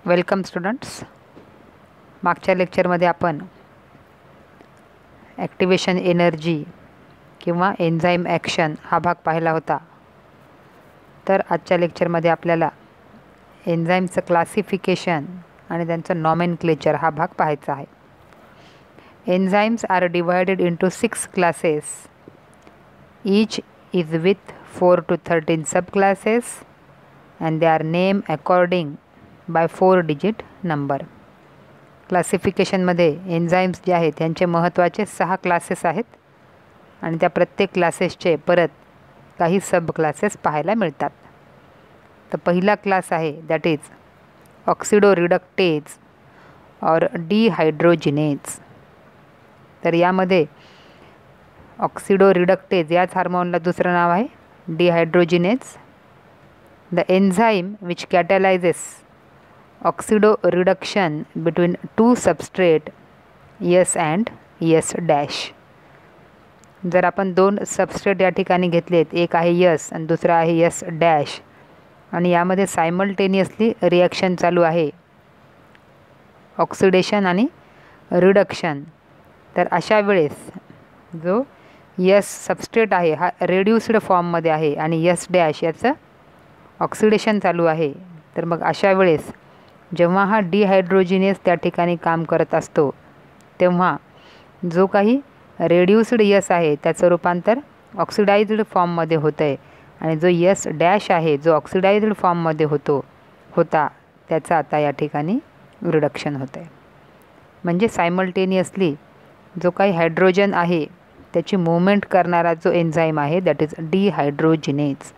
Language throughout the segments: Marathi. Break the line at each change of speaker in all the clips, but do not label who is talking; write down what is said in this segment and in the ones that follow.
Welcome students. मागच्या लेक्चरमध्ये आपण ॲक्टिवेशन एनर्जी किंवा एन्झाईम ॲक्शन हा भाग पाहिला होता. तर आजच्या लेक्चरमध्ये आपल्याला एन्झाईमचं क्लासिफिकेशन आणि त्यांचं नॉमेनक्लेचर हा भाग पाहायचा आहे. Enzymes are divided into 6 classes. Each is with 4 to 13 subclasses and they are named according by 4 digit number. क्लासिफिकेशनमध्ये enzymes जे आहेत त्यांचे महत्त्वाचे 6 क्लासेस आहेत आणि त्या प्रत्येक क्लासेसचे परत काही सब क्लासेस पाहायला मिळतात. तर पहिला क्लास आहे दॅट इज ऑक्सिडो रिडक्टेज और डिहायड्रोजिनेज. तर यामध्ये ऑक्सिडो रिडक्टेज याच हार्मोनला दुसरं नाव आहे dehydrogenase. The enzyme which catalyses oxido reduction between 2 substrate S and S dash. जर आपण 2 सबस्ट्रेट या ठिकाणी घेतलेत, एक आहे S आणि दुसरा आहे S डॅश, आणि यामध्ये सायमल्टेनियसली रिॲक्शन चालू आहे, ऑक्सिडेशन आणि रिडक्शन. तर अशा वेळेस जो S सबस्ट्रेट आहे हा रेड्युस्ड फॉर्ममध्ये आहे आणि S डॅश याचं ऑक्सिडेशन चालू आहे. तर मग अशा वेळेस जेव्हा हा डिहायड्रोजिनेस त्या ठिकाणी काम करत असतो तेव्हा जो काही रेड्युस्ड S आहे त्याचं रूपांतर ऑक्सिडाइज्ड फॉर्ममध्ये होतं आहे आणि जो S डॅश आहे जो ऑक्सिडाइज्ड फॉर्ममध्ये होता त्याचं आता या ठिकाणी रिडक्शन होतं आहे. म्हणजे सायमल्टेनियसली जो काही हायड्रोजन आहे त्याची मूवमेंट करणारा जो एन्झाईम आहे दॅट इज डिहायड्रोजिनेज.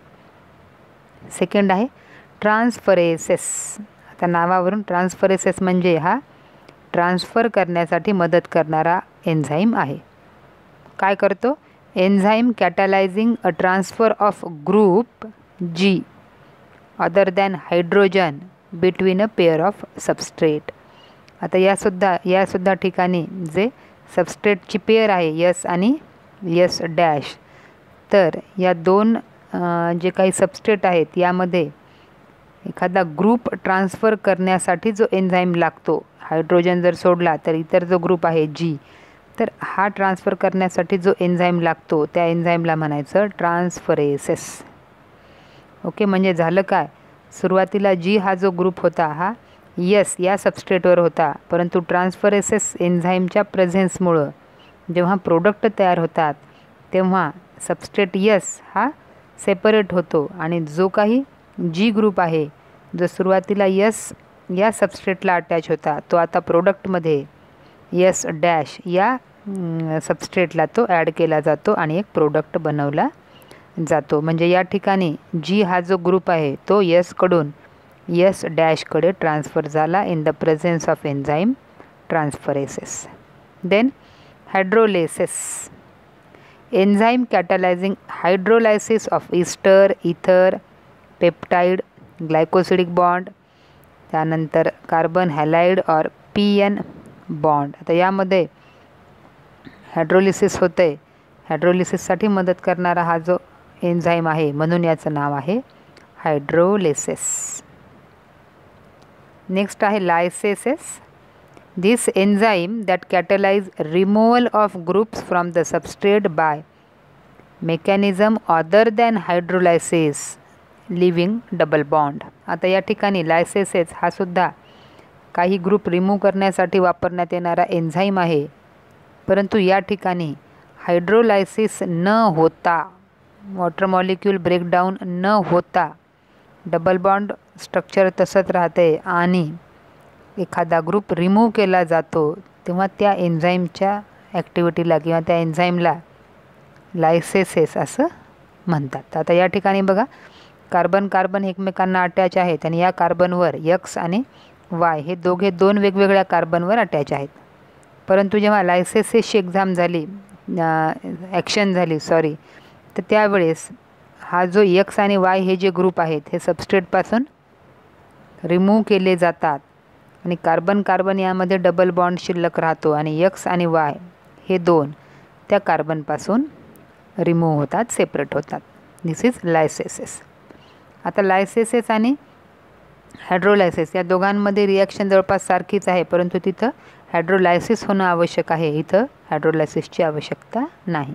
सेकंड आहे ट्रान्सफरेसेस. आता नावावरून ट्रान्सफरेसेस म्हणजे हा ट्रान्सफर करण्यासाठी मदत करणारा एन्झाईम आहे. काय करतो? Enzyme catalysing a transfer of group G other than hydrogen between a pair of substrate. आता यासुद्धा ठिकाणी जे सबस्ट्रेटची पेअर आहे S आणि S डॅश, तर या दोन जे काही सबस्ट्रेट आहेत यामध्ये एखादा ग्रुप ट्रान्सफर करण्यासाठी जो एन्झाईम लागतो, हायड्रोजन जर सोडला तर इतर जो ग्रुप आहे G, तर हा ट्रान्सफर करण्यासाठी जो एन्झाईम लागतो त्या एन्झाईमला म्हणायचं ट्रान्सफरेसेस. ओके, म्हणजे झालं काय, सुरुवातीला G हा जो ग्रुप होता हा S या सबस्ट्रेटवर होता, परंतु ट्रान्सफरेसेस एन्झाईमच्या प्रेझेन्समुळं जेव्हा प्रोडक्ट तयार होतात तेव्हा सबस्ट्रेट S हा सेपरेट होतो आणि जो काही G ग्रुप आहे जो सुरुवातीला S या सबस्ट्रेटला अटॅच होता तो आता प्रोडक्टमध्ये S डॅश या सबस्ट्रेटला तो ॲड केला जातो आणि एक प्रोडक्ट बनवला जातो. म्हणजे या ठिकाणी G हा जो ग्रुप आहे तो S कडून S डॅशकडे ट्रान्सफर झाला in the presence of enzyme transferases. Then hydrolases. Enzyme catalysing hydrolysis of ester, ether, peptide, glycosidic bond, त्यानंतर कार्बन हॅलाइड और PN बॉन्ड. आता यामध्ये हायड्रोलिसिस होते. हायड्रोलिसिससाठी मदत करणारा हा जो एन्झाईम आहे म्हणून याचं नाव आहे हायड्रोलेसेस. नेक्स्ट आहे lyases. This enzyme that catalyse removal of groups from the substrate by mechanism other than hydrolysis leaving double bond. आता या ठिकाणी लायसेसेस हा सुद्धा काही ग्रुप रिमूव्ह करण्यासाठी वापरण्यात येणारा एन्झाईम आहे, परंतु या ठिकाणी हायड्रोलायसिस न होता, वॉटर मॉलिक्यूल ब्रेकडाऊन न होता डबल बॉन्ड स्ट्रक्चर तसंच राहते आणि एखादा ग्रुप रिमूव्ह केला जातो तेव्हा त्या एन्झाईमच्या ॲक्टिव्हिटीला किंवा त्या एन्झाईमला लायसेसेस असं म्हणतात. आता या ठिकाणी बघा, कार्बन कार्बन एकमेकांना अटॅच आहेत आणि या कार्बनवर X आणि Y हे दोघे 2 वेगवेगळ्या कार्बनवर अटॅच आहेत, परंतु जेव्हा लायसेसेसची ॲक्शन झाली तर त्यावेळेस हा जो X आणि Y हे जे ग्रुप आहेत हे सबस्ट्रेटपासून रिमूव्ह केले जातात आणि कार्बन कार्बन यामध्ये डबल बॉन्ड शिल्लक राहतो आणि X आणि Y हे 2 त्या कार्बनपासून रिमूव्ह होतात, सेपरेट होतात. दिस इज लायसेसेस. आता लायसेसेस आणि हायड्रोलायसिस, या दोघांमध्ये रिॲक्शन जवळपास सारखीच आहे, परंतु तिथं हायड्रोलायसिस होणं आवश्यक आहे, इथं हायड्रोलायसिसची आवश्यकता नाही.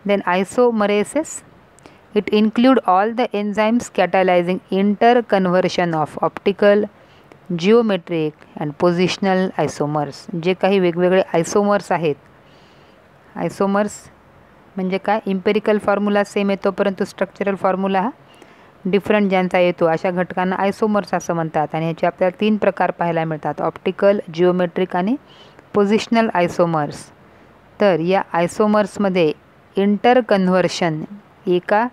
Then isomerases, it include all the enzymes catalysing interconversion of optical, geometric and positional isomers. जे काही वेगवेगळे आयसोमर्स आहेत, आयसोमर्स म्हणजे काय, इम्पेरिकल फॉर्म्युला सेम येतो परंतु स्ट्रक्चरल फॉर्म्युला हा डिफरंट ज्यांचा येतो, अशा घटकांना आयसोमर्स असं म्हणतात. आणि ह्याचे आपल्याला 3 प्रकार पाहायला मिळतात, ऑप्टिकल, जिओमेट्रिक आणि पोझिशनल आयसोमर्स. तर या आयसोमर्समध्ये इंटरकन्व्हर्शन, एका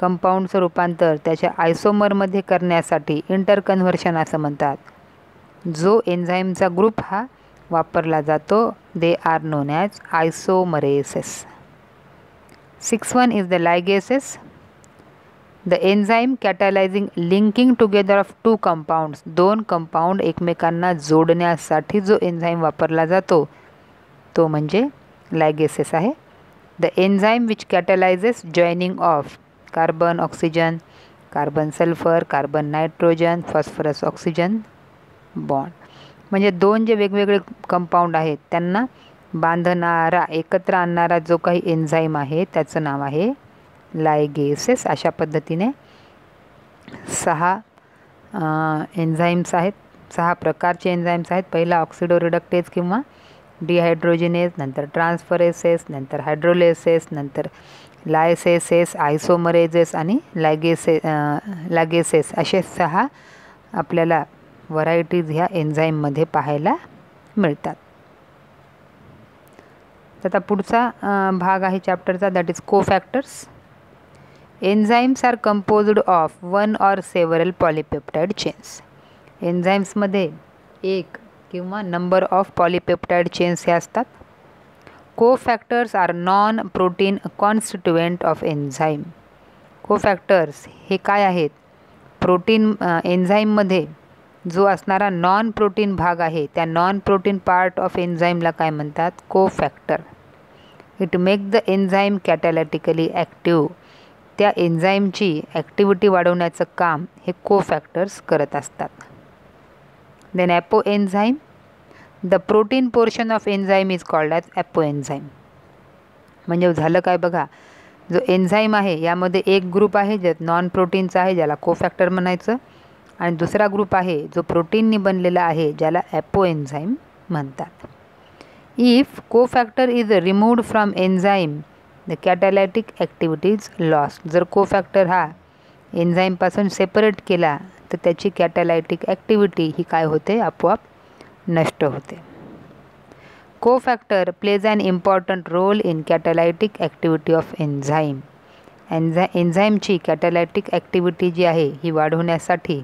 कंपाऊंडचं रूपांतर त्याच्या आयसोमरमध्ये करण्यासाठी इंटरकन्व्हर्शन असं म्हणतात. जो एन्झाईमचा ग्रुप हा वापरला जातो, they are known as isomerases. 6th is the ligases, the enzyme catalyzing linking together of 2 compounds. 2 compound एकमेकांना जोडण्यासाठी जो एन्झाईम वापरला जातो तो म्हणजे लायगेसेस आहे. The enzyme which catalyses joining of carbon oxygen, carbon sulphur, carbon nitrogen, phosphorus oxygen bond. म्हणजे 2 जे वेगवेगळे कंपाऊंड आहेत त्यांना बांधणारा, एकत्र आणणारा जो काही एन्झाईम आहे त्याचं नाव आहे लायगेसेस. अशा पद्धतीने 6 एन्झाईम्स आहेत, 6 प्रकारचे एन्झाईम्स आहेत. पहिला ऑक्सिडो रिडक्टेज किंवा डिहायड्रोजिनेज, नंतर ट्रान्सफरेसेस, नंतर हायड्रोलेसेस, नंतर लायसेसेस, आयसोमरेजेस आणि लायगेसेस असे 6 आपल्याला व्हरायटीज ह्या एन्झाईममध्ये पाहायला मिळतात. आता पुढचा भाग आहे चॅप्टरचा, that is cofactors. Enzymes are composed of 1 or several polypeptide chains. एन्झाईम्समध्ये 1 किंवा नंबर ऑफ पॉलीपेप्टाइड चेन्स हे असतात. Cofactors are non protein constituent of enzyme. Cofactors हे काय आहेत, प्रोटीन एन्झाईममध्ये जो असणारा नॉन प्रोटीन भाग आहे त्या नॉन प्रोटीन पार्ट ऑफ एन्झाईमला काय म्हणतात, cofactor. It make the enzyme catalytically active. त्या एन्झाईमची ॲक्टिव्हिटी वाढवण्याचं काम हे कोफॅक्टर्स करत असतात. Then apo enzyme, the protein portion of enzyme is called as apo enzyme. म्हणजे झालं काय बघा, जो एन्झाईम आहे यामध्ये एक ग्रुप आहे ज्यात नॉन प्रोटीनचा आहे ज्याला कोफॅक्टर म्हणायचं, आणि दुसरा ग्रुप आहे जो प्रोटीननी बनलेला आहे ज्याला ॲपो एन्झाईम म्हणतात. If cofactor is removed from enzyme the catalytic activity is lost. जर कोफॅक्टर हा एन्झाईमपासून सेपरेट केला तर त्याची कॅटॅलायटिक ॲक्टिव्हिटी ही काय होते, आपोआप नष्ट होते. Cofactor plays an important role in catalytic activity of enzyme. एन्झाईमची कॅटॅलायटिक ॲक्टिव्हिटी जी आहे ही वाढवण्यासाठी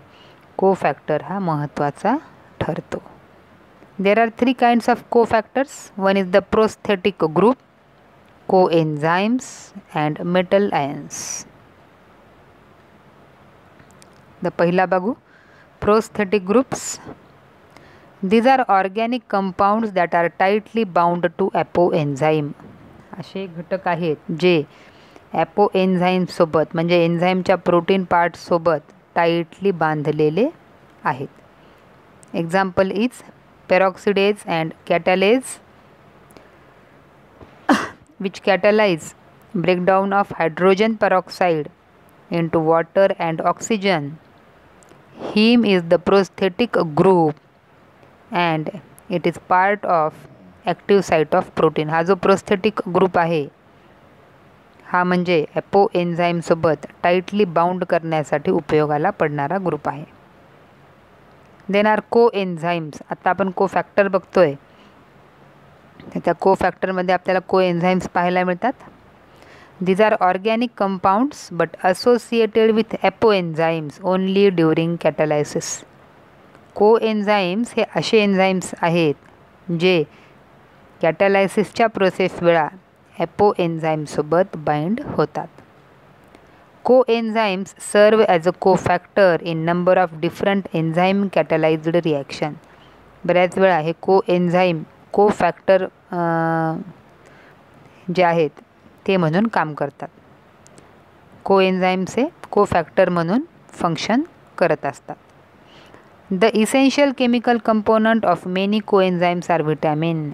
कोफॅक्टर हा महत्त्वाचा ठरतो. There are 3 kinds of cofactors. One is the prosthetic group, coenzymes and metal ions. The पहिला बघू, prosthetic groups. These are organic compounds that are tightly bound to apoenzyme. असे घटक आहेत जे ॲपोएन्झाईम सोबत म्हणजे एन्झाईमच्या प्रोटीन पार्ट सोबत टाईटली बांधलेले आहेत. Example is peroxidase and catalase which catalyze breakdown of hydrogen peroxide into water and oxygen. Heme is the prosthetic group and it is part of active site of protein. हा जो prosthetic group आहे हा म्हणजे ॲपो एन्झाईम सोबत टाईटली बाउंड करण्यासाठी उपयोगाला पडणारा ग्रुप आहे. देन आर को एन्झाईम्स. आता आपण कोफॅक्टर बघतोय, त्या कोफॅक्टरमध्ये आपल्याला कोएन्झाईम्स पाहायला मिळतात. These are organic compounds but associated with apoenzymes only during catalysis. Coenzymes हे असे एन्झाईम्स आहेत जे कॅटलायसिसच्या प्रोसेस वेळा ॲपोएन्झाईमसोबत बाइंड होतात. Coenzymes serve as a cofactor in number of different enzyme catalysed reaction. बऱ्याच वेळा हे कोएन्झाईम कोफॅक्टर जे आहेत ते म्हणून काम करतात. कोएन्झाईम्स हे कोफॅक्टर म्हणून फंक्शन करत असतात. The essential chemical component of many coenzymes are vitamin.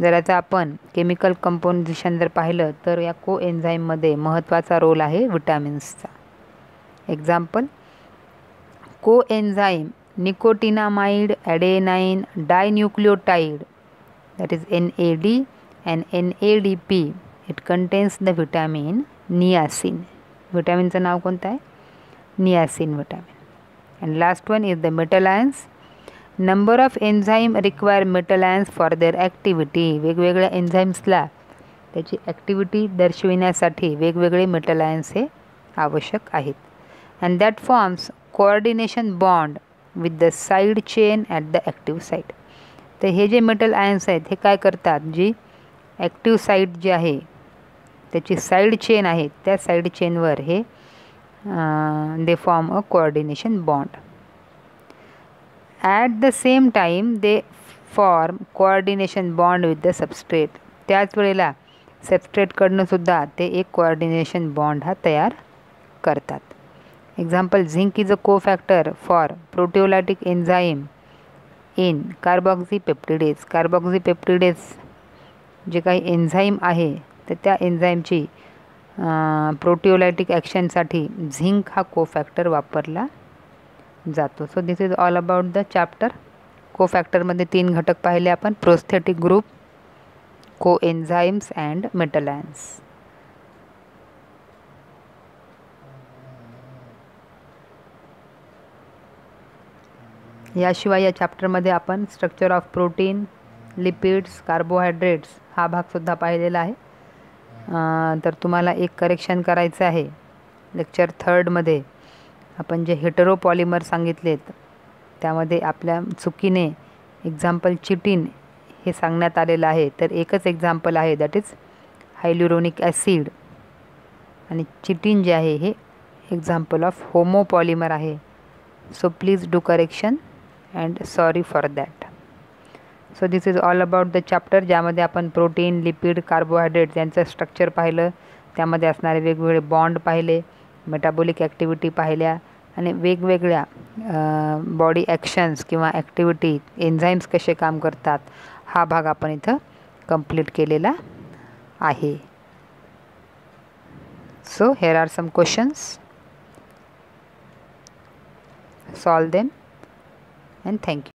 जर आता आपण केमिकल कंपोजिशन जर पाहिलं तर या कोएन्झाईममध्ये महत्त्वाचा रोल आहे विटॅमिन्सचा. Example, coenzyme nicotinamide adenine dinucleotide, that is NAD and NADP. It contains the vitamin niacin. विटॅमिनचं नाव कोणतं आहे? Niacin vitamin. And last one is the metal ions. Number of enzyme require metal ions for their activity. वेगवेगळ्या एन्झाईम्सला त्याची ॲक्टिव्हिटी दर्शविण्यासाठी वेगवेगळे मेटल आयन्स हे आवश्यक आहेत. And that forms coordination bond with the side chain at the active site. तर हे जे मेटल आयन्स आहेत हे काय करतात, जी ॲक्टिव्ह साईट जी आहे त्याची साईड चेन आहे त्या साईड चेनवर हे they form a coordination bond. At the same time they form coordination bond with the substrate. त्याच वेळेला सबस्ट्रेटकडनं सुद्धा ते एक कोऑर्डिनेशन बॉन्ड हा तयार करतात. Example, zinc is a cofactor for proteolytic enzyme in carboxypeptidase. Carboxypeptidase जे काही एन्झाईम आहे तर त्या एन्झाईमची प्रोटिओलायटिक ॲक्शनसाठी झिंक हा कोफॅक्टर वापरला जातो. So this is all about the chapter. कोफॅक्टरमध्ये 3 घटक पाहिले आपण: prosthetic group, coenzymes and metal ions. याशिवाय या चॅप्टरमध्ये आपण structure of protein, lipids, carbohydrates हा भागसुद्धा पाहिलेला आहे. तर तुम्हाला एक करेक्शन करायचं आहे. लेक्चर 3मध्ये आपण जे हेटेरोपॉलिमर सांगितलेत त्यामध्ये आपल्या चुकीने एक्झाम्पल चिटिन हे सांगण्यात आलेलं आहे. तर एकच एक्झाम्पल आहे, दॅट इज हायल्युरोनिक ॲसिड. आणि चिटिन जे आहे हे एक्झाम्पल ऑफ होमोपॉलिमर आहे. So please do correction and sorry for that. So this is all about the chapter, ज्यामध्ये आपण प्रोटीन, लिपिड, कार्बोहायड्रेट यांचं स्ट्रक्चर पाहिलं, त्यामध्ये असणारे वेगवेगळे बॉन्ड पाहिले, मेटाबॉलिक ॲक्टिव्हिटी पाहिल्या आणि वेगवेगळ्या बॉडी ॲक्शन्स किंवा ॲक्टिव्हिटी, एन्झाईम्स कसे काम करतात हा भाग आपण इथं कंप्लीट केलेला आहे. So here are some questions. Solve them and thank you.